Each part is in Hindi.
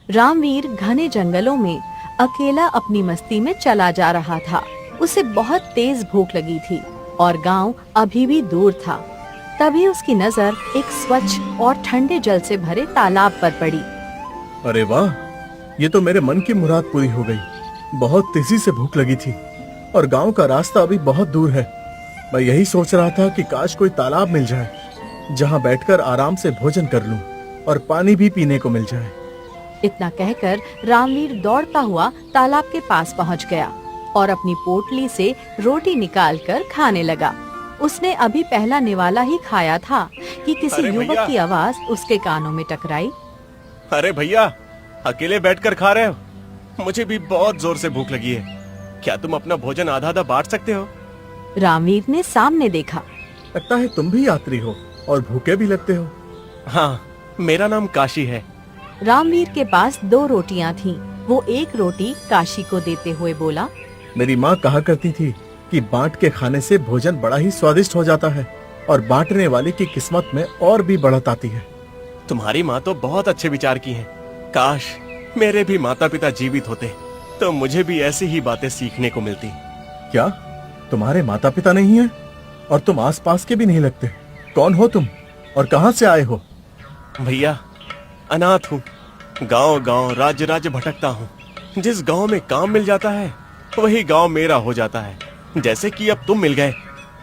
रामवीर घने जंगलों में अकेला अपनी मस्ती में चला जा रहा था। उसे बहुत तेज भूख लगी थी और गांव अभी भी दूर था। तभी उसकी नजर एक स्वच्छ और ठंडे जल से भरे तालाब पर पड़ी। अरे वाह, ये तो मेरे मन की मुराद पूरी हो गई। बहुत तेजी से भूख लगी थी और गांव का रास्ता अभी बहुत दूर है। मैं यही सोच रहा था कि काश कोई तालाब मिल जाए जहां बैठकर आराम से भोजन कर लूं और पानी भी पीने को मिल जाए। इतना कहकर रामवीर दौड़ता हुआ तालाब के पास पहुंच गया और अपनी पोटली से रोटी निकालकर खाने लगा। उसने अभी पहला निवाला ही खाया था कि किसी युवक की आवाज उसके कानों में टकराई। अरे भैया, अकेले बैठकर खा रहे हो? मुझे भी बहुत जोर से भूख लगी है। क्या तुम अपना भोजन आधा आधा बांट सकते हो? रामवीर ने सामने देखा। लगता है तुम भी यात्री हो और भूखे भी लगते हो। हाँ, मेरा नाम काशी है। रामवीर के पास 2 रोटियां थीं। वो एक रोटी काशी को देते हुए बोला, मेरी माँ कहा करती थी कि बांट के खाने से भोजन बड़ा ही स्वादिष्ट हो जाता है और बांटने वाले की किस्मत में और भी बढ़त आती है। तुम्हारी माँ तो बहुत अच्छे विचार की हैं। काश मेरे भी माता पिता जीवित होते तो मुझे भी ऐसी ही बातें सीखने को मिलती। क्या तुम्हारे माता पिता नहीं है? और तुम आसपास के भी नहीं लगते। कौन हो तुम और कहां से आए हो? भैया, अनाथ हूँ। गांव गांव राज्य राज्य भटकता हूँ। जिस गांव में काम मिल जाता है वही गांव मेरा हो जाता है। जैसे कि अब तुम मिल गए,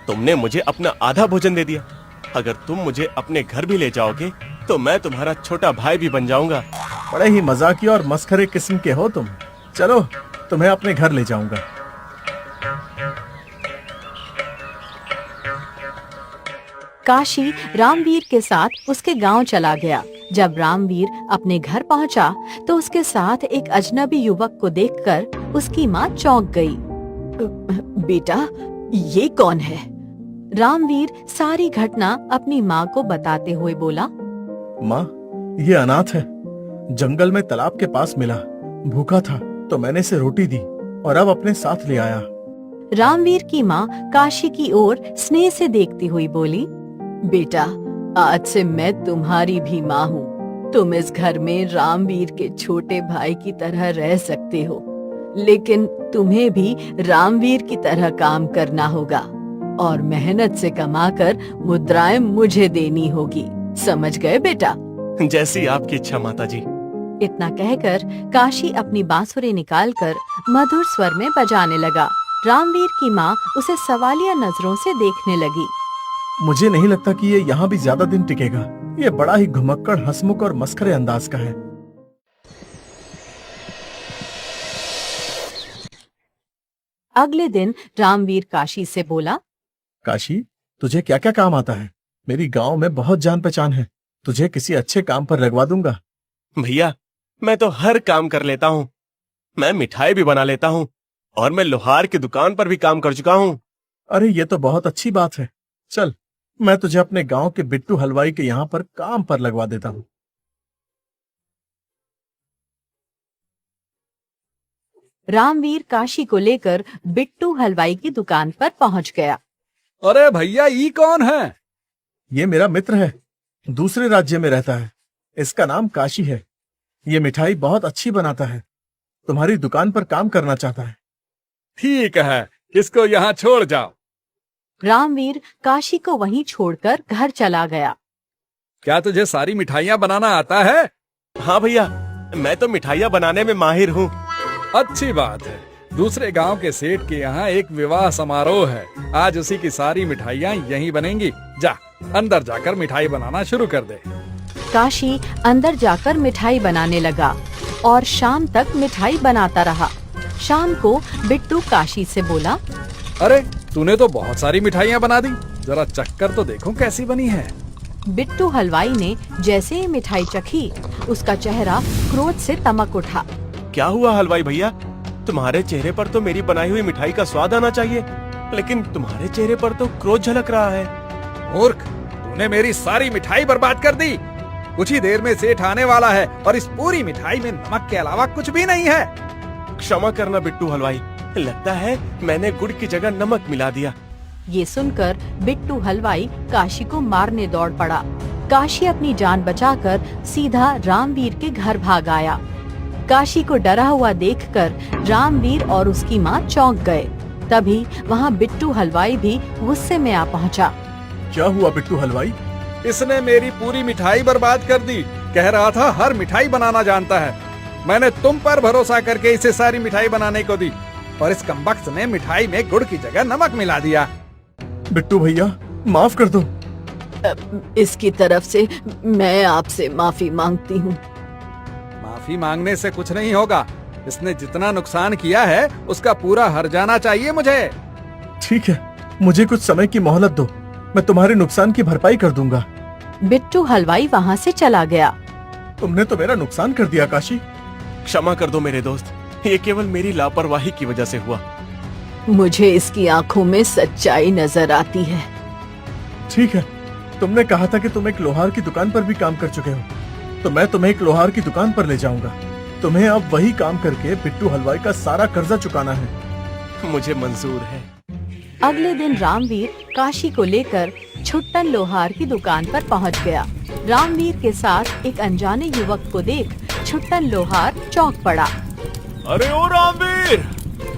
तुमने मुझे अपना आधा भोजन दे दिया। अगर तुम मुझे अपने घर भी ले जाओगे तो मैं तुम्हारा छोटा भाई भी बन जाऊंगा। बड़े ही मजाकी और मस्खरे किस्म के हो तुम। चलो, तुम्हें अपने घर ले जाऊंगा। काशी रामवीर के साथ उसके गांव चला गया। जब रामवीर अपने घर पहुंचा तो उसके साथ एक अजनबी युवक को देखकर उसकी माँ चौंक गई। बेटा, ये कौन है? रामवीर सारी घटना अपनी माँ को बताते हुए बोला, माँ, ये अनाथ है। जंगल में तालाब के पास मिला। भूखा था तो मैंने इसे रोटी दी और अब अपने साथ ले आया। रामवीर की माँ काशी की ओर स्नेह से देखती हुई बोली, बेटा, आज से मैं तुम्हारी भी माँ हूँ। तुम इस घर में रामवीर के छोटे भाई की तरह रह सकते हो, लेकिन तुम्हें भी रामवीर की तरह काम करना होगा और मेहनत से कमाकर मुद्राएं मुझे देनी होगी। समझ गए बेटा? जैसी आपकी इच्छा माताजी। इतना कहकर काशी अपनी बांसुरी निकालकर मधुर स्वर में बजाने लगा। रामवीर की माँ उसे सवालिया नजरों से देखने लगी। मुझे नहीं लगता कि ये यहाँ भी ज्यादा दिन टिकेगा। ये बड़ा ही घुमक्कड़, हंसमुख और मस्खरे अंदाज का है। अगले दिन रामवीर काशी से बोला, काशी, तुझे क्या क्या काम आता है? मेरी गांव में बहुत जान पहचान है। तुझे किसी अच्छे काम पर लगवा दूंगा। भैया, मैं तो हर काम कर लेता हूँ। मैं मिठाई भी बना लेता हूँ और मैं लोहार की दुकान पर भी काम कर चुका हूँ। अरे, ये तो बहुत अच्छी बात है। चल, मैं तुझे अपने गांव के बिट्टू हलवाई के यहाँ पर काम पर लगवा देता हूँ। रामवीर काशी को लेकर बिट्टू हलवाई की दुकान पर पहुंच गया। अरे भैया, ये कौन है? ये मेरा मित्र है, दूसरे राज्य में रहता है। इसका नाम काशी है। ये मिठाई बहुत अच्छी बनाता है। तुम्हारी दुकान पर काम करना चाहता है। ठीक है, इसको यहाँ छोड़ जाओ। रामवीर काशी को वहीं छोड़कर घर चला गया। क्या तुझे सारी मिठाइयाँ बनाना आता है? हाँ भैया, मैं तो मिठाइयाँ बनाने में माहिर हूँ। अच्छी बात है। दूसरे गांव के सेठ के यहाँ एक विवाह समारोह है। आज उसी की सारी मिठाइयाँ यहीं बनेंगी। जा, अंदर जाकर मिठाई बनाना शुरू कर दे। काशी अंदर जाकर मिठाई बनाने लगा और शाम तक मिठाई बनाता रहा। शाम को बिट्टू काशी से बोला, अरे, तूने तो बहुत सारी मिठाइयाँ बना दी। जरा चखकर तो देखूं कैसी बनी है। बिट्टू हलवाई ने जैसे ही मिठाई चखी, उसका चेहरा क्रोध से तमक उठा। क्या हुआ हलवाई भैया? तुम्हारे चेहरे पर तो मेरी बनाई हुई मिठाई का स्वाद आना चाहिए, लेकिन तुम्हारे चेहरे पर तो क्रोध झलक रहा है। मूर्ख, तूने मेरी सारी मिठाई बर्बाद कर दी। कुछ ही देर में सेठ आने वाला है और इस पूरी मिठाई में नमक के अलावा कुछ भी नहीं है। क्षमा करना बिट्टू हलवाई, लगता है मैंने गुड़ की जगह नमक मिला दिया। ये सुनकर बिट्टू हलवाई काशी को मारने दौड़ पड़ा। काशी अपनी जान बचाकर सीधा रामवीर के घर भाग आया। काशी को डरा हुआ देखकर रामवीर और उसकी माँ चौंक गए। तभी वहाँ बिट्टू हलवाई भी गुस्से में आ पहुँचा। क्या हुआ बिट्टू हलवाई? इसने मेरी पूरी मिठाई बर्बाद कर दी। कह रहा था हर मिठाई बनाना जानता है। मैंने तुम पर भरोसा करके इसे सारी मिठाई बनाने को दी और इस कमबख्त ने मिठाई में गुड़ की जगह नमक मिला दिया। बिट्टू भैया माफ कर दो। इसकी तरफ से मैं आपसे माफी मांगती हूँ। माफी मांगने से कुछ नहीं होगा। इसने जितना नुकसान किया है उसका पूरा हर्जाना चाहिए मुझे। ठीक है, मुझे कुछ समय की मोहलत दो, मैं तुम्हारे नुकसान की भरपाई कर दूंगा। बिट्टू हलवाई वहाँ से चला गया। तुमने तो मेरा नुकसान कर दिया काशी। क्षमा कर दो मेरे दोस्त, ये केवल मेरी लापरवाही की वजह से हुआ। मुझे इसकी आंखों में सच्चाई नजर आती है। ठीक है, तुमने कहा था कि तुम एक लोहार की दुकान पर भी काम कर चुके हो, तो मैं तुम्हें एक लोहार की दुकान पर ले जाऊंगा। तुम्हें अब वही काम करके बिट्टू हलवाई का सारा कर्जा चुकाना है। मुझे मंजूर है। अगले दिन रामवीर काशी को लेकर छुट्टन लोहार की दुकान पर पहुंच गया। रामवीर के साथ एक अनजाने युवक को देख छुट्टन लोहार चौंक पड़ा। अरे ओ रामवीर,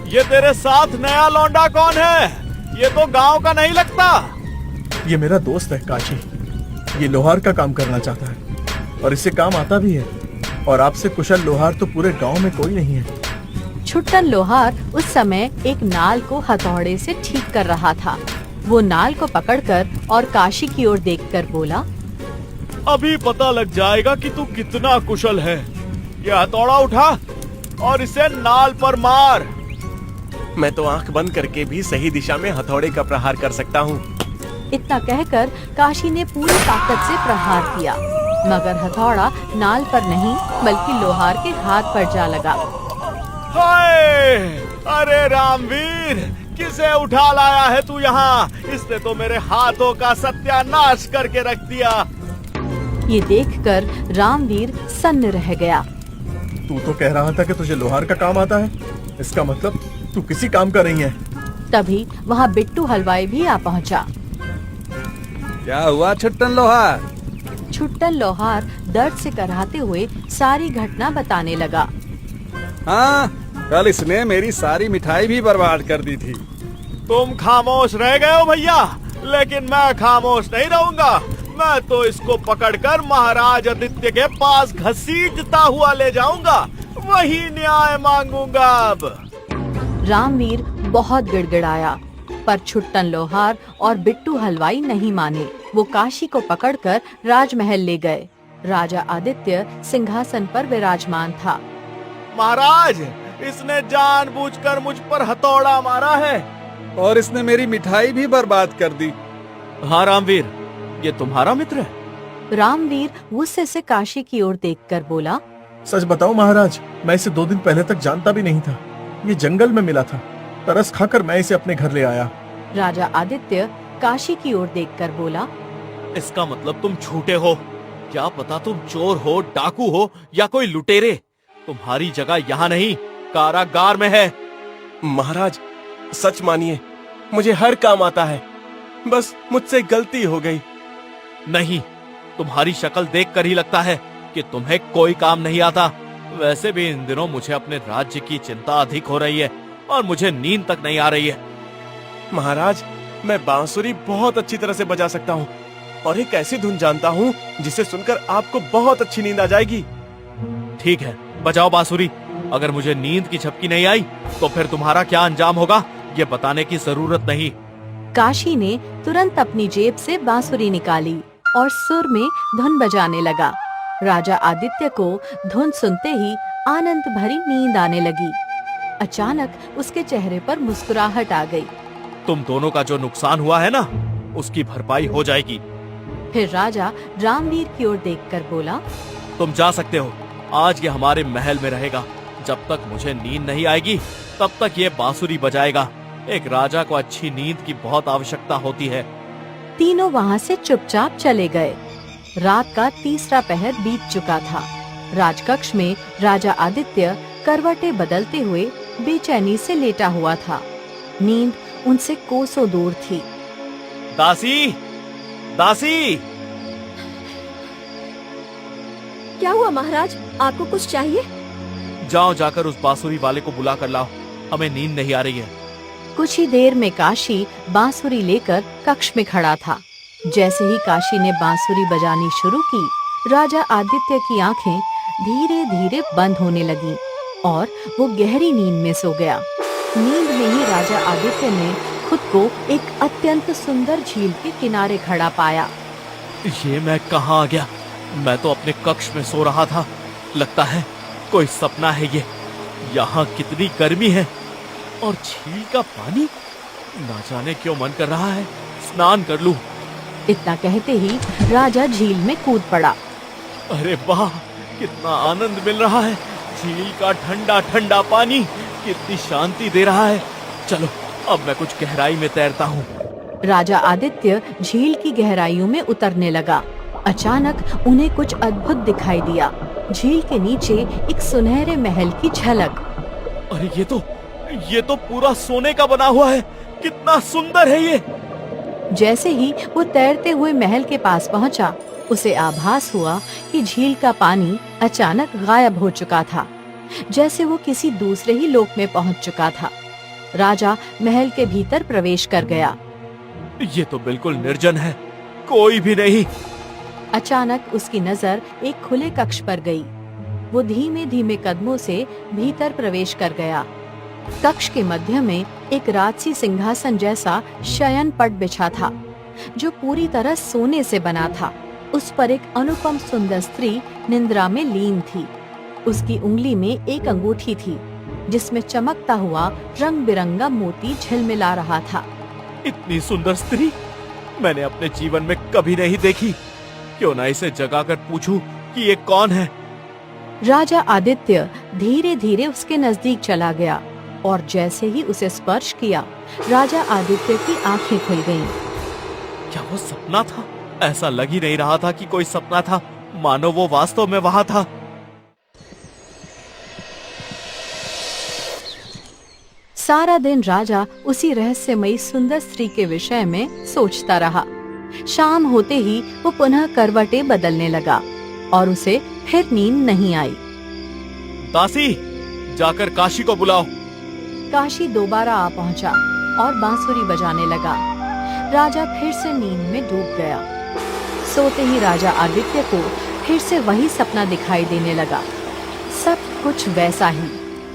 ये तेरे साथ नया लौंडा कौन है? ये तो गांव का नहीं लगता। ये मेरा दोस्त है काशी। ये लोहार का काम करना चाहता है और इसे काम आता भी है, और आपसे कुशल लोहार तो पूरे गांव में कोई नहीं है। छुट्टन लोहार उस समय एक नाल को हथौड़े से ठीक कर रहा था। वो नाल को पकड़कर और काशी की ओर देखकर बोला, अभी पता लग जाएगा कि तू कितना कुशल है। ये हथौड़ा उठा और इसे नाल पर मार। मैं तो आंख बंद करके भी सही दिशा में हथौड़े का प्रहार कर सकता हूँ। इतना कहकर काशी ने पूरी ताकत से प्रहार किया, मगर हथौड़ा नाल पर नहीं बल्कि लोहार के हाथ पर जा लगा। हाय! अरे रामवीर, किसे उठा लाया है तू यहाँ? इसने तो मेरे हाथों का सत्यानाश करके रख दिया। ये देखकर रामवीर सन्न रह गया। तू तो कह रहा था कि तुझे लोहार का काम आता है, इसका मतलब तू किसी काम का नहीं है। तभी वहाँ बिट्टू हलवाई भी आ पहुँचा। क्या हुआ छुट्टन लोहार? छुट्टन लोहार दर्द से कराहते हुए सारी घटना बताने लगा। हाँ, कल इसने मेरी सारी मिठाई भी बर्बाद कर दी थी। तुम खामोश रह गए हो भैया, लेकिन मैं खामोश नहीं रहूंगा। मैं तो इसको पकड़कर महाराज आदित्य के पास घसीटता हुआ ले जाऊंगा, वही न्याय मांगूंगा। अब रामवीर बहुत गिड़गिड़ाया, पर छुट्टन लोहार और बिट्टू हलवाई नहीं माने। वो काशी को पकड़कर राजमहल ले गए। राजा आदित्य सिंहासन पर विराजमान था। महाराज, इसने जानबूझकर मुझ पर हथौड़ा मारा है और इसने मेरी मिठाई भी बर्बाद कर दी। हाँ रामवीर, ये तुम्हारा मित्र है? रामवीर गुस्से से काशी की ओर देखकर बोला, सच बताओ महाराज, मैं इसे 2 दिन पहले तक जानता भी नहीं था। ये जंगल में मिला था, तरस खाकर मैं इसे अपने घर ले आया। राजा आदित्य काशी की ओर देखकर बोला, इसका मतलब तुम झूठे हो। क्या पता तुम चोर हो, डाकू हो या कोई लुटेरे। तुम्हारी जगह यहाँ नहीं, कारागार में है। महाराज, सच मानिए, मुझे हर काम आता है, बस मुझसे गलती हो गई। नहीं, तुम्हारी शक्ल देखकर ही लगता है कि तुम्हें कोई काम नहीं आता। वैसे भी इन दिनों मुझे अपने राज्य की चिंता अधिक हो रही है और मुझे नींद तक नहीं आ रही है। महाराज, मैं बांसुरी बहुत अच्छी तरह से बजा सकता हूँ और एक ऐसी धुन जानता हूँ जिसे सुनकर आपको बहुत अच्छी नींद आ जाएगी। ठीक है, बजाओ बांसुरी। अगर मुझे नींद की झपकी नहीं आई तो फिर तुम्हारा क्या अंजाम होगा, ये बताने की जरूरत नहीं। काशी ने तुरंत अपनी जेब से बांसुरी निकाली और सुर में धुन बजाने लगा। राजा आदित्य को धुन सुनते ही आनंद भरी नींद आने लगी। अचानक उसके चेहरे पर मुस्कुराहट आ गई। तुम दोनों का जो नुकसान हुआ है ना, उसकी भरपाई हो जाएगी। फिर राजा रामवीर की ओर देखकर बोला, तुम जा सकते हो। आज ये हमारे महल में रहेगा। जब तक मुझे नींद नहीं आएगी तब तक ये बांसुरी बजाएगा। एक राजा को अच्छी नींद की बहुत आवश्यकता होती है। तीनों वहाँ से चुपचाप चले गए। रात का तीसरा पहर बीत चुका था। राजकक्ष में राजा आदित्य करवटें बदलते हुए बेचैनी से लेटा हुआ था। नींद उनसे कोसों दूर थी। दासी, दासी! क्या हुआ महाराज, आपको कुछ चाहिए? जाओ जाकर उस बांसुरी वाले को बुला कर लाओ, हमें नींद नहीं आ रही है। कुछ ही देर में काशी बांसुरी लेकर कक्ष में खड़ा था। जैसे ही काशी ने बांसुरी बजानी शुरू की, राजा आदित्य की आंखें धीरे धीरे बंद होने लगीं और वो गहरी नींद में सो गया। नींद में ही राजा आदित्य ने खुद को एक अत्यंत सुंदर झील के किनारे खड़ा पाया। ये मैं कहाँ आ गया? मैं तो अपने कक्ष में सो रहा था। लगता है कोई सपना है ये। यहाँ कितनी गर्मी है और झील का पानी, ना जाने क्यों मन कर रहा है स्नान कर लूं। इतना कहते ही राजा झील में कूद पड़ा। अरे वाह, कितना आनंद मिल रहा है। झील का ठंडा ठंडा पानी कितनी शांति दे रहा है। चलो अब मैं कुछ गहराई में तैरता हूँ। राजा आदित्य झील की गहराइयों में उतरने लगा। अचानक उन्हें कुछ अद्भुत दिखाई दिया। झील के नीचे एक सुनहरे महल की झलक। अरे ये तो पूरा सोने का बना हुआ है। कितना सुंदर है ये। जैसे ही वो तैरते हुए महल के पास पहुंचा, उसे आभास हुआ कि झील का पानी अचानक गायब हो चुका था, जैसे वो किसी दूसरे ही लोक में पहुंच चुका था। राजा महल के भीतर प्रवेश कर गया। ये तो बिल्कुल निर्जन है, कोई भी नहीं। अचानक उसकी नजर एक खुले कक्ष पर गई। वो धीमे धीमे कदमों से भीतर प्रवेश कर गया। कक्ष के मध्य में एक राजसी सिंहासन जैसा शयन पट बिछा था, जो पूरी तरह सोने से बना था। उस पर एक अनुपम सुंदर स्त्री निंद्रा में लीन थी। उसकी उंगली में एक अंगूठी थी, जिसमें चमकता हुआ रंग बिरंगा मोती झिलमिला रहा था। इतनी सुंदर स्त्री मैंने अपने जीवन में कभी नहीं देखी। क्यों ना इसे जगाकर पूछूं कि ये कौन है। राजा आदित्य धीरे धीरे उसके नजदीक चला गया और जैसे ही उसे स्पर्श किया, राजा आदित्य की आंखें खुल गईं। क्या वो सपना था? ऐसा लग ही नहीं रहा था कि कोई सपना था, मानो वो वास्तव में वहां था। सारा दिन राजा उसी रहस्यमयी सुंदर स्त्री के विषय में सोचता रहा। शाम होते ही वो पुनः करवटें बदलने लगा और उसे फिर नींद नहीं आई। दासी, जाकर काशी को बुलाओ। काशी दोबारा आ पहुंचा और बांसुरी बजाने लगा। राजा फिर से नींद में डूब गया। सोते ही राजा आदित्य को फिर से वही सपना दिखाई देने लगा। सब कुछ वैसा ही,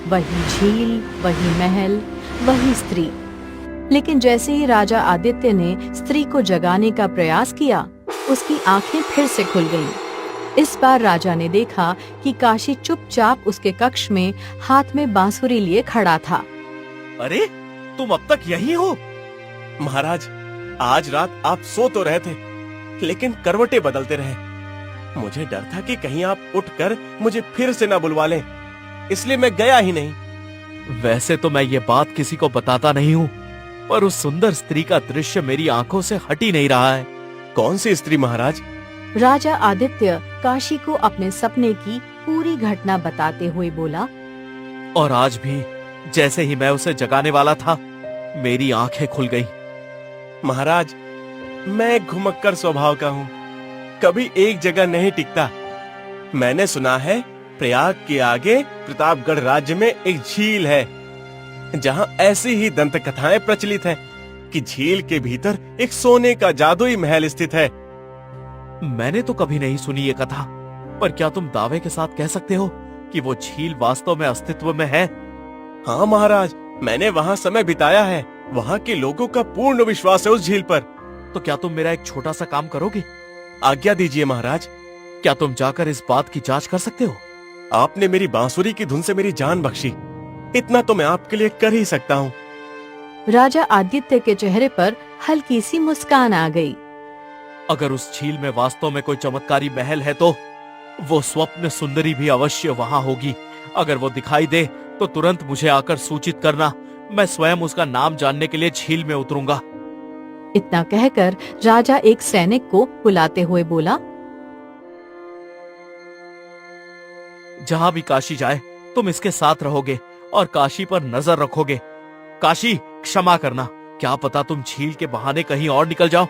वही झील, वही महल, वही स्त्री। लेकिन जैसे ही राजा आदित्य ने स्त्री को जगाने का प्रयास किया, उसकी आंखें फिर से खुल गईं। इस बार राजा ने देखा कि काशी चुपचाप उसके कक्ष में हाथ में बांसुरी लिए खड़ा था। अरे, तुम अब तक यही हो? महाराज, आज रात आप सो तो रहे थे, लेकिन करवटें बदलते रहे। मुझे डर था कि कहीं आप उठकर मुझे फिर से न बुलवा लें, इसलिए मैं गया ही नहीं। वैसे तो मैं ये बात किसी को बताता नहीं हूँ, पर उस सुंदर स्त्री का दृश्य मेरी आंखों से हट ही नहीं रहा है। कौन सी स्त्री महाराज? राजा आदित्य काशी को अपने सपने की पूरी घटना बताते हुए बोला। और आज भी जैसे ही मैं उसे जगाने वाला था, मेरी आंखें खुल गईं। महाराज, मैं घुमक्कर स्वभाव का हूँ, कभी एक जगह नहीं टिकता। मैंने सुना है प्रयाग के आगे प्रतापगढ़ राज्य में एक झील है, जहाँ ऐसी ही दंत कथाएं प्रचलित हैं कि झील के भीतर एक सोने का जादुई महल स्थित है। मैंने तो कभी नहीं सुनी ये कथा, पर क्या तुम दावे के साथ कह सकते हो कि वो झील वास्तव में अस्तित्व में है? हाँ महाराज, मैंने वहाँ समय बिताया है। वहाँ के लोगों का पूर्ण विश्वास है उस झील पर। तो क्या तुम मेरा एक छोटा सा काम करोगे? आज्ञा दीजिए महाराज। क्या तुम जाकर इस बात की जांच कर सकते हो? आपने मेरी बांसुरी की धुन से मेरी जान बख्शी, इतना तो मैं आपके लिए कर ही सकता हूँ। राजा आदित्य के चेहरे पर हल्की सी मुस्कान आ गई। अगर उस झील में वास्तव में कोई चमत्कारी महल है, तो वो स्वप्न सुंदरी भी अवश्य वहाँ होगी। अगर वो दिखाई दे तो तुरंत मुझे आकर सूचित करना। मैं स्वयं उसका नाम जानने के लिए झील में उतरूंगा। इतना कहकर राजा एक सैनिक को बुलाते हुए बोला। जहाँ भी काशी जाए, तुम इसके साथ रहोगे और काशी पर नजर रखोगे। काशी, क्षमा करना, क्या पता तुम झील के बहाने कहीं और निकल जाओ।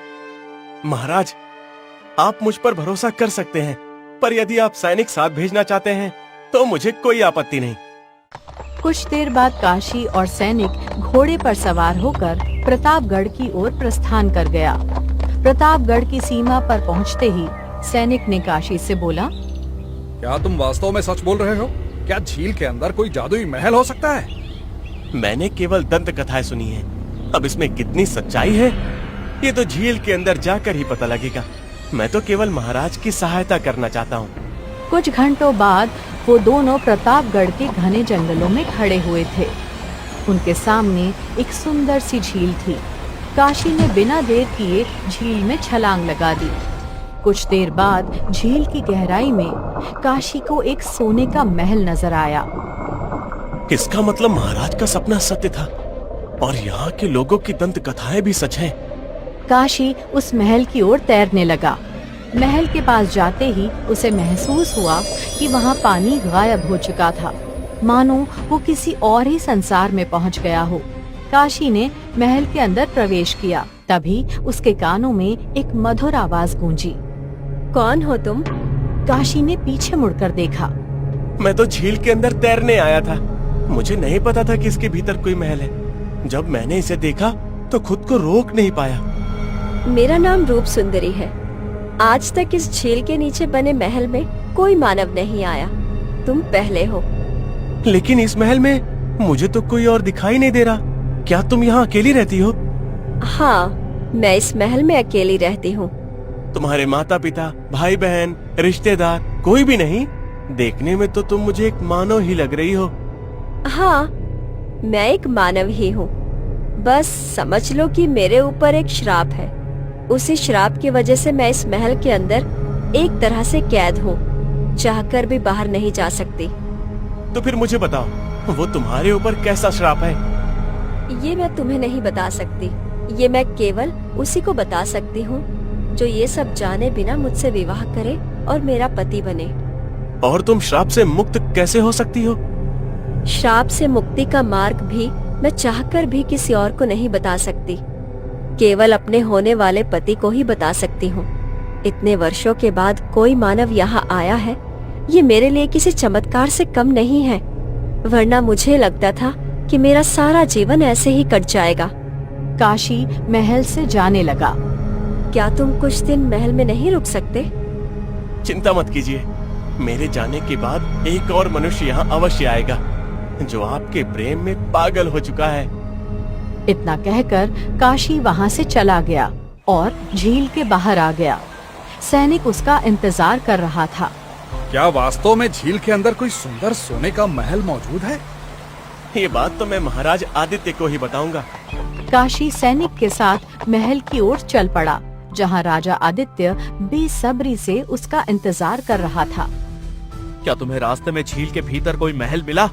महाराज, आप मुझ पर भरोसा कर सकते हैं, पर यदि आप सैनिक साथ भेजना चाहते हैं तो मुझे कोई आपत्ति नहीं। कुछ देर बाद काशी और सैनिक घोड़े पर सवार होकर प्रतापगढ़ की ओर प्रस्थान कर गया। प्रतापगढ़ की सीमा पर पहुंचते ही सैनिक ने काशी से बोला, क्या तुम वास्तव में सच बोल रहे हो? क्या झील के अंदर कोई जादुई महल हो सकता है? मैंने केवल दंत कथाएं सुनी है, अब इसमें कितनी सच्चाई है ये तो झील के अंदर जाकर ही पता लगेगा। मैं तो केवल महाराज की सहायता करना चाहता हूँ। कुछ घंटों बाद वो दोनों प्रतापगढ़ के घने जंगलों में खड़े हुए थे। उनके सामने एक सुंदर सी झील थी। काशी ने बिना देर किए झील में छलांग लगा दी। कुछ देर बाद झील की गहराई में काशी को एक सोने का महल नजर आया। इसका मतलब महाराज का सपना सत्य था और यहाँ के लोगों की दंत कथाएं भी सच हैं। काशी उस महल की ओर तैरने लगा। महल के पास जाते ही उसे महसूस हुआ कि वहाँ पानी गायब हो चुका था, मानो वो किसी और ही संसार में पहुँच गया हो। काशी ने महल के अंदर प्रवेश किया। तभी उसके कानों में एक मधुर आवाज गूंजी। कौन हो तुम? काशी ने पीछे मुड़कर देखा। मैं तो झील के अंदर तैरने आया था, मुझे नहीं पता था कि इसके भीतर कोई महल है। जब मैंने इसे देखा तो खुद को रोक नहीं पाया। मेरा नाम रूप सुंदरी है। आज तक इस झील के नीचे बने महल में कोई मानव नहीं आया, तुम पहले हो। लेकिन इस महल में मुझे तो कोई और दिखाई नहीं दे रहा। क्या तुम यहाँ अकेली रहती हो? हाँ, मैं इस महल में अकेली रहती हूँ। तुम्हारे माता पिता, भाई बहन, रिश्तेदार कोई भी नहीं? देखने में तो तुम मुझे एक मानव ही लग रही हो। हाँ, मैं एक मानव ही हूँ। बस समझ लो कि मेरे ऊपर एक श्राप है। उसी श्राप की वजह से मैं इस महल के अंदर एक तरह से कैद हूँ, चाहकर भी बाहर नहीं जा सकती। तो फिर मुझे बताओ, वो तुम्हारे ऊपर कैसा श्राप है? ये मैं तुम्हें नहीं बता सकती। ये मैं केवल उसी को बता सकती हूँ जो ये सब जाने बिना मुझसे विवाह करे और मेरा पति बने। और तुम श्राप से मुक्त कैसे हो सकती हो? श्राप से मुक्ति का मार्ग भी मैं चाहकर भी किसी और को नहीं बता सकती, केवल अपने होने वाले पति को ही बता सकती हूँ। इतने वर्षों के बाद कोई मानव यहाँ आया है, ये मेरे लिए किसी चमत्कार से कम नहीं है, वरना मुझे लगता था कि मेरा सारा जीवन ऐसे ही कट जाएगा। काशी महल से जाने लगा। क्या तुम कुछ दिन महल में नहीं रुक सकते? चिंता मत कीजिए, मेरे जाने के बाद एक और मनुष्य यहाँ अवश्य आएगा जो आपके प्रेम में पागल हो चुका है। इतना कहकर काशी वहाँ से चला गया और झील के बाहर आ गया। सैनिक उसका इंतजार कर रहा था। क्या वास्तव में झील के अंदर कोई सुंदर सोने का महल मौजूद है? ये बात तो मैं महाराज आदित्य को ही बताऊंगा। काशी सैनिक के साथ महल की ओर चल पड़ा, जहाँ राजा आदित्य बेसब्री से उसका इंतजार कर रहा था। क्या तुम्हें रास्ते में झील के भीतर कोई महल मिला?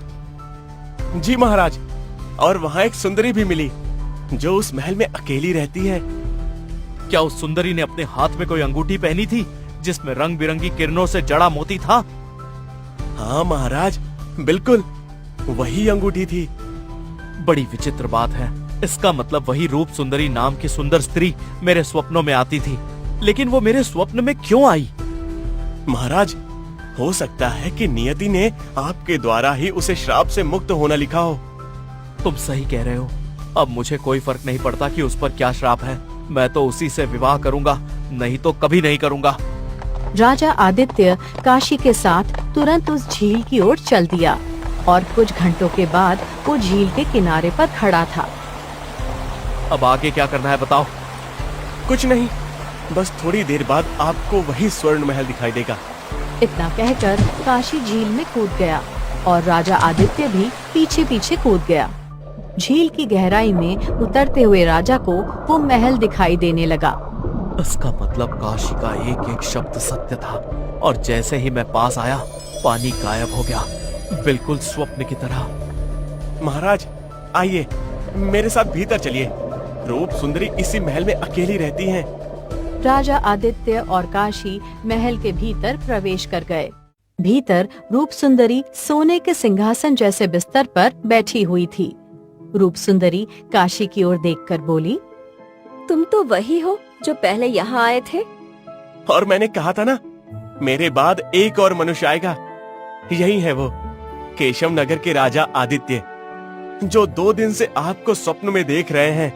जी महाराज, और वहाँ एक सुंदरी भी मिली जो उस महल में अकेली रहती है। क्या उस सुंदरी ने अपने हाथ में कोई अंगूठी पहनी थी जिसमें रंग बिरंगी किरणों से जड़ा मोती था? हाँ महाराज, बिल्कुल वही अंगूठी थी। बड़ी विचित्र बात है। इसका मतलब वही रूप सुंदरी नाम की सुंदर स्त्री मेरे स्वप्नों में आती थी, लेकिन वो मेरे स्वप्न में क्यों आई? महाराज, हो सकता है कि नियति ने आपके द्वारा ही उसे श्राप से मुक्त होना लिखा हो। तुम सही कह रहे हो। अब मुझे कोई फर्क नहीं पड़ता कि उस पर क्या श्राप है। मैं तो उसी से विवाह करूंगा, नहीं तो कभी नहीं करूंगा। राजा आदित्य काशी के साथ तुरंत उस झील की ओर चल दिया और कुछ घंटों के बाद वो झील के किनारे पर खड़ा था। अब आगे क्या करना है बताओ? कुछ नहीं, बस थोड़ी देर बाद आपको वही स्वर्ण महल दिखाई देगा। इतना कहकर काशी झील में कूद गया और राजा आदित्य भी पीछे पीछे कूद गया। झील की गहराई में उतरते हुए राजा को वो महल दिखाई देने लगा। इसका मतलब काशी का एक एक शब्द सत्य था, और जैसे ही मैं पास आया पानी गायब हो गया, बिल्कुल स्वप्न की तरह। महाराज आइए, मेरे साथ भीतर चलिए। रूप सुंदरी इसी महल में अकेली रहती हैं। राजा आदित्य और काशी महल के भीतर प्रवेश कर गए। भीतर रूप सुंदरी सोने के सिंहासन जैसे बिस्तर पर बैठी हुई थी। रूप सुंदरी काशी की ओर देखकर बोली, तुम तो वही हो जो पहले यहाँ आए थे। और मैंने कहा था ना, मेरे बाद एक और मनुष्य आएगा। यही है वो। केशव नगर के राजा आदित्य, जो 2 दिन से आपको स्वप्न में देख रहे हैं।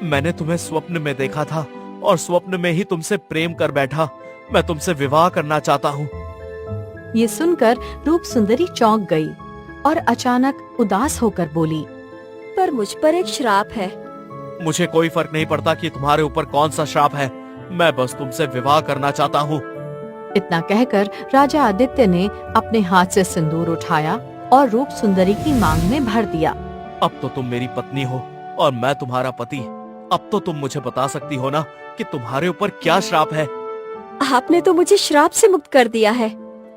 मैंने तुम्हें स्वप्न में देखा था और स्वप्न में ही तुमसे प्रेम कर बैठा। मैं तुमसे विवाह करना चाहता हूँ। ये सुनकर रूप सुंदरी चौंक गई और अचानक उदास होकर बोली, पर मुझ पर एक श्राप है। मुझे कोई फर्क नहीं पड़ता कि तुम्हारे ऊपर कौन सा श्राप है, मैं बस तुमसे विवाह करना चाहता हूँ। इतना कहकर राजा आदित्य ने अपने हाथ से सिंदूर उठाया और रूप सुंदरी की मांग में भर दिया। अब तो तुम मेरी पत्नी हो और मैं तुम्हारा पति। अब तो तुम मुझे बता सकती हो ना कि तुम्हारे ऊपर क्या श्राप है। आपने तो मुझे श्राप से मुक्त कर दिया है।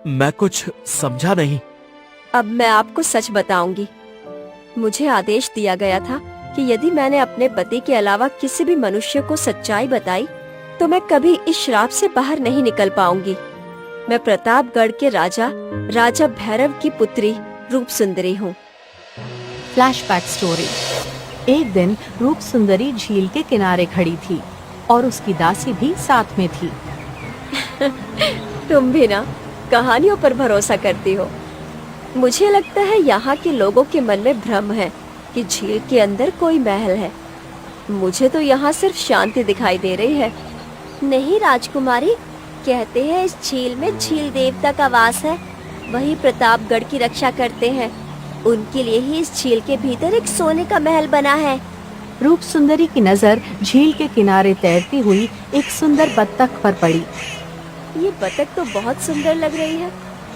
मैं कुछ समझा नहीं। अब मैं आपको सच बताऊंगी। मुझे आदेश दिया गया था कि यदि मैंने अपने पति के अलावा किसी भी मनुष्य को सच्चाई बताई तो मैं कभी इस श्राप से बाहर नहीं निकल पाऊंगी। मैं प्रतापगढ़ के राजा भैरव की पुत्री रूप सुंदरी हूँ। Flashback story. एक दिन रूप सुंदरी झील के किनारे खड़ी थी और उसकी दासी भी साथ में थी। तुम भी ना कहानियों पर भरोसा करती हो। मुझे लगता है यहाँ के लोगों के मन में भ्रम है कि झील के अंदर कोई महल है। मुझे तो यहाँ सिर्फ शांति दिखाई दे रही है। नहीं राजकुमारी, कहते हैं इस झील में झील देवता का वास है। वही प्रतापगढ़ की रक्षा करते हैं। उनके लिए ही इस झील के भीतर एक सोने का महल बना है। रूप सुंदरी की नजर झील के किनारे तैरती हुई एक सुंदर बत्तख पर पड़ी। ये बतख तो बहुत सुंदर लग रही है।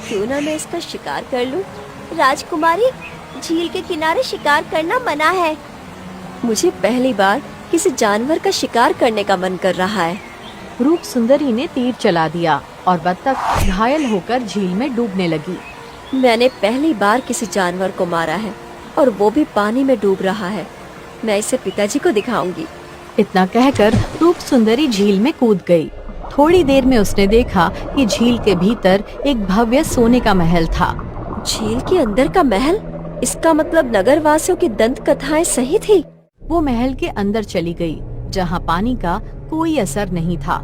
क्यों ना मैं इसका शिकार कर लूं? राजकुमारी, झील के किनारे शिकार करना मना है। मुझे पहली बार किसी जानवर का शिकार करने का मन कर रहा है। रूप सुंदरी ने तीर चला दिया और बत्तख घायल होकर झील में डूबने लगी। मैंने पहली बार किसी जानवर को मारा है और वो भी पानी में डूब रहा है। मैं इसे पिताजी को दिखाऊंगी। इतना कहकर रूप सुंदरी झील में कूद गई। थोड़ी देर में उसने देखा कि झील के भीतर एक भव्य सोने का महल था। झील के अंदर का महल? इसका मतलब नगर वासियों की दंत कथाएं सही थी। वो महल के अंदर चली गई, जहाँ पानी का कोई असर नहीं था।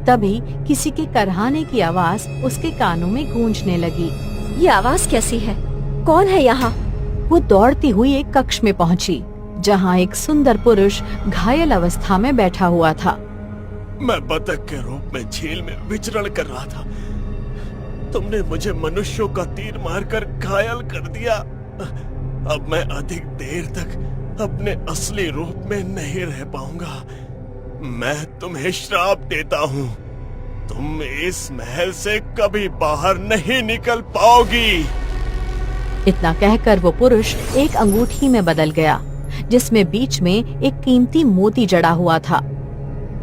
तभी किसी के करहाने की आवाज उसके कानों में गूंजने लगी। ये आवाज कैसी है? कौन है यहाँ? वो दौड़ती हुई एक कक्ष में पहुँची, जहाँ एक सुंदर पुरुष घायल अवस्था में बैठा हुआ था। मैं बतख के रूप में झील में विचरण कर रहा था। तुमने मुझे मनुष्यों का तीर मारकर घायल कर दिया। अब मैं अधिक देर तक अपने असली रूप में नहीं रह पाऊंगा। मैं तुम्हें श्राप देता हूँ। तुम इस महल से कभी बाहर नहीं निकल पाओगी। इतना कहकर वो पुरुष एक अंगूठी में बदल गया, जिसमें बीच में एक कीमती मोती जड़ा हुआ था।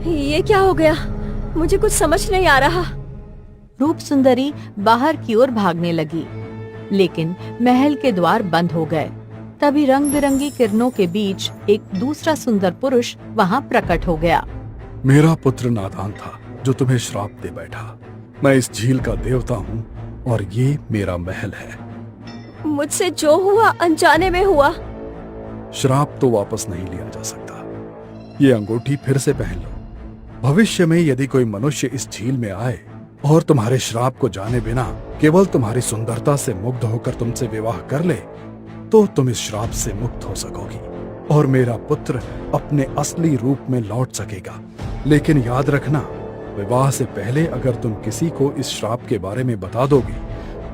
ये क्या हो गया? मुझे कुछ समझ नहीं आ रहा। रूप सुंदरी बाहर की ओर भागने लगी, लेकिन महल के द्वार बंद हो गए। तभी रंग बिरंगी किरणों के बीच एक दूसरा सुंदर पुरुष वहाँ प्रकट हो गया। मेरा पुत्र नादान था जो तुम्हें श्राप दे बैठा। मैं इस झील का देवता हूँ और ये मेरा महल है। मुझसे जो हुआ अनजाने में हुआ। श्राप तो वापस नहीं लिया जा सकता। ये अंगूठी फिर से पहन लो। भविष्य में यदि कोई मनुष्य इस झील में आए और तुम्हारे श्राप को जाने बिना केवल तुम्हारी सुंदरता से मुग्ध होकर तुमसे विवाह कर ले, तो तुम इस श्राप से मुक्त हो सकोगी और मेरा पुत्र अपने असली रूप में लौट सकेगा। लेकिन याद रखना, विवाह से पहले अगर तुम किसी को इस श्राप के बारे में बता दोगी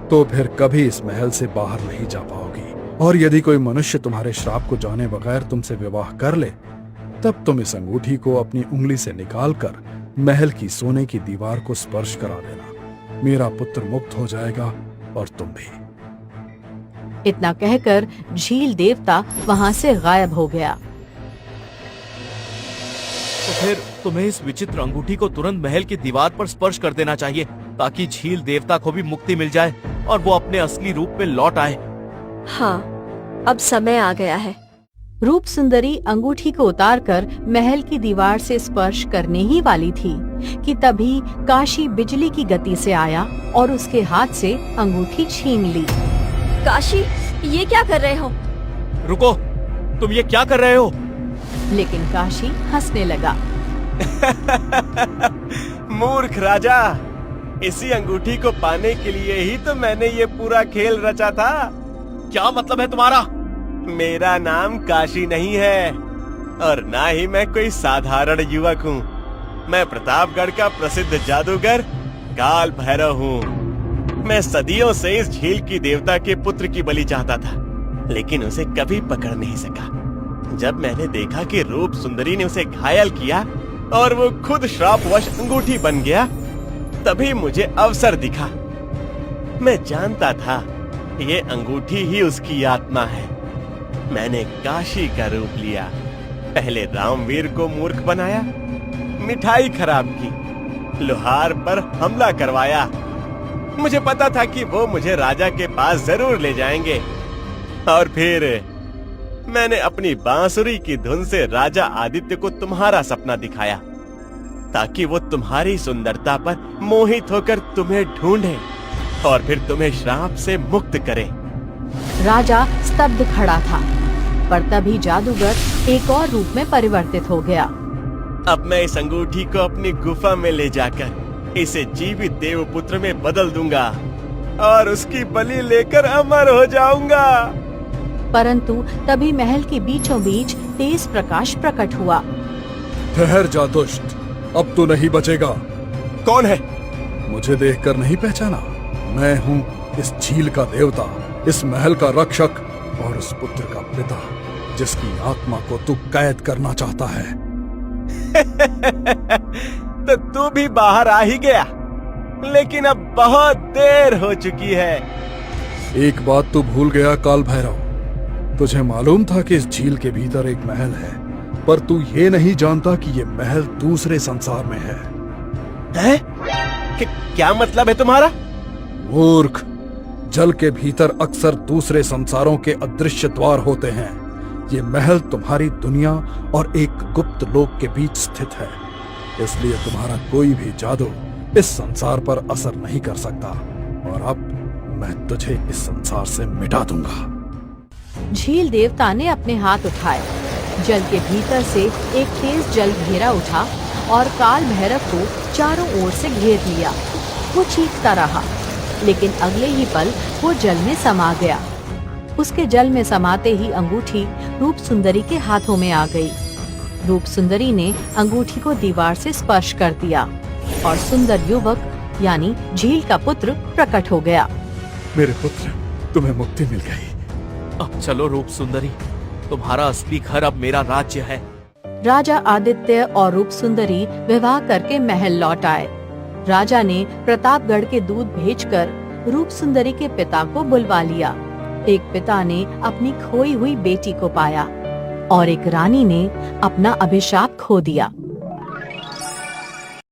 तो फिर कभी इस महल से बाहर नहीं जा पाओगी। और यदि कोई मनुष्य तुम्हारे श्राप को जाने बगैर तुमसे विवाह कर ले, तब तुम इस अंगूठी को अपनी उंगली से निकालकर महल की सोने की दीवार को स्पर्श करा देना। मेरा पुत्र मुक्त हो जाएगा और तुम भी। इतना कहकर झील देवता वहाँ से गायब हो गया। तो फिर तुम्हें इस विचित्र अंगूठी को तुरंत महल की दीवार पर स्पर्श कर देना चाहिए, ताकि झील देवता को भी मुक्ति मिल जाए और वो अपने असली रूप में लौट आए। हाँ, अब समय आ गया है। रूप सुंदरी अंगूठी को उतारकर महल की दीवार से स्पर्श करने ही वाली थी कि तभी काशी बिजली की गति से आया और उसके हाथ से अंगूठी छीन ली। काशी, ये क्या कर रहे हो? रुको, तुम ये क्या कर रहे हो? लेकिन काशी हंसने लगा। मूर्ख राजा, इसी अंगूठी को पाने के लिए ही तो मैंने ये पूरा खेल रचा था। क्या मतलब है तुम्हारा? मेरा नाम काशी नहीं है और ना ही मैं कोई साधारण युवक हूँ। मैं प्रतापगढ़ का प्रसिद्ध जादूगर काल भैरव हूँ। मैं सदियों से इस झील की देवता के पुत्र की बलि चाहता था, लेकिन उसे कभी पकड़ नहीं सका। जब मैंने देखा कि रूप सुंदरी ने उसे घायल किया और वो खुद श्रापवश अंगूठी बन गया, तभी मुझे अवसर दिखा। मैं जानता था ये अंगूठी ही उसकी आत्मा है। मैंने काशी का रूप लिया। पहले रामवीर को मूर्ख बनाया, मिठाई खराब की, लोहार पर हमला करवाया। मुझे पता था कि वो मुझे राजा के पास जरूर ले जाएंगे। और फिर मैंने अपनी बांसुरी की धुन से राजा आदित्य को तुम्हारा सपना दिखाया, ताकि वो तुम्हारी सुंदरता पर मोहित होकर तुम्हें ढूंढे और फिर तुम्हें श्राप से मुक्त करे। राजा स्तब्ध खड़ा था, पर तभी जादूगर एक और रूप में परिवर्तित हो गया। अब मैं इस अंगूठी को अपनी गुफा में ले जाकर इसे जीवित देवपुत्र में बदल दूंगा और उसकी बलि लेकर अमर हो जाऊंगा। परंतु तभी महल के बीचों बीच तेज प्रकाश प्रकट हुआ। ठहर जा दुष्ट, अब तू नहीं बचेगा। कौन है? मुझे देखकर नहीं पहचाना? मैं हूँ इस झील का देवता, इस महल का रक्षक और उस पुत्र का पिता, जिसकी आत्मा को तू कैद करना चाहता है। तो तू भी बाहर आ ही गया, लेकिन अब बहुत देर हो चुकी है। एक बात तू भूल गया काल भैरव। तुझे मालूम था कि इस झील के भीतर एक महल है, पर तू ये नहीं जानता कि ये महल दूसरे संसार में है। क्या मतलब है तुम्हारा? मूर्ख, जल के भीतर अक्सर दूसरे संसारों के अदृश्य द्वार होते हैं। ये महल तुम्हारी दुनिया और एक गुप्त लोक के बीच स्थित है, इसलिए तुम्हारा कोई भी जादू इस संसार पर असर नहीं कर सकता। और अब मैं तुझे इस संसार से मिटा दूंगा। झील देवता ने अपने हाथ उठाए। जल के भीतर से एक तेज जल घेरा उठा और काल भैरव को चारों ओर से घेर लिया। वो चीखता रहा, लेकिन अगले ही पल वो जल में समा गया। उसके जल में समाते ही अंगूठी रूप सुंदरी के हाथों में आ गई। रूप सुंदरी ने अंगूठी को दीवार से स्पर्श कर दिया और सुंदर युवक यानी झील का पुत्र प्रकट हो गया। मेरे पुत्र, तुम्हें मुक्ति मिल गई। अब चलो रूप सुंदरी, तुम्हारा असली घर अब मेरा राज्य है। राजा आदित्य और रूप सुंदरी विवाह करके महल लौट आए। राजा ने प्रतापगढ़ के दूत भेजकर रूप सुंदरी के पिता को बुलवा लिया। एक पिता ने अपनी खोई हुई बेटी को पाया और एक रानी ने अपना अभिशाप खो दिया।